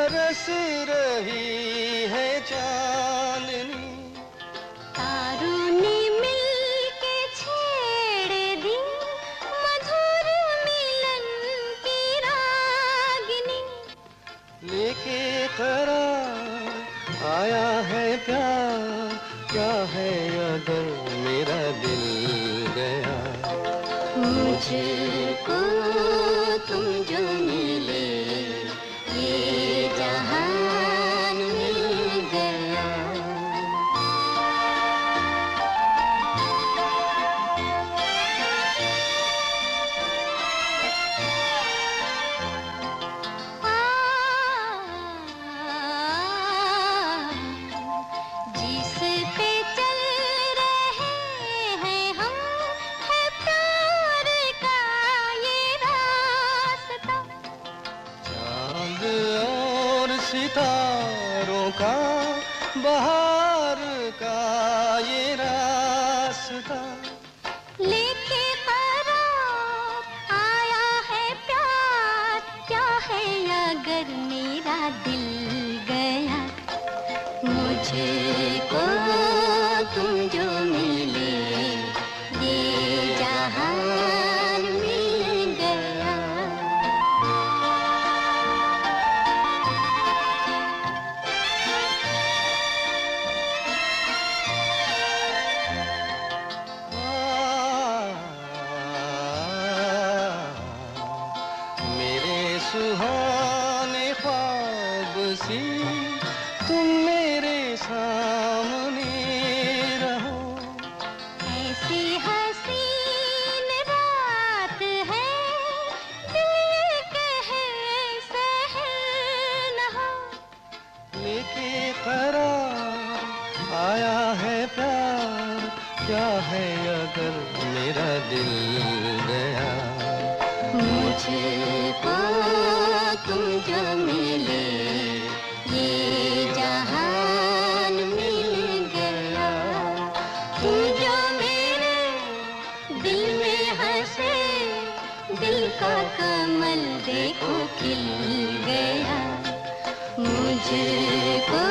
बरस रही है चांदनी। तारों ने मिलके छेड़े दी मधुर मिलन की रागिनी। लेके करार आया है प्यार, क्या है अगर मेरा दिल गया। मुझको तुम जो मिले ये जहान मिल गया। जिस पे चल रहे हैं हम है प्यार का ये रास्ता। चांद और सितारों का बहार का ये रास्ता। लेके करार आया है प्यार, क्या है अगर मेरा दिल गया। मुझको तुम जो मिले ये जहान मिल गया। मेरे सुहाने ख्वाब सी तुम मेरे सामने रहो। ऐसी हसीन रात है दिल कहे सहर न हो। लेके करार आया है प्यार, क्या है अगर मेरा दिल गया। मुझको तुम जो मिले ये जहान मिल गया। तुम जो मेरे दिल में हंसे, दिल का कमल देखो खिल गया। मुझको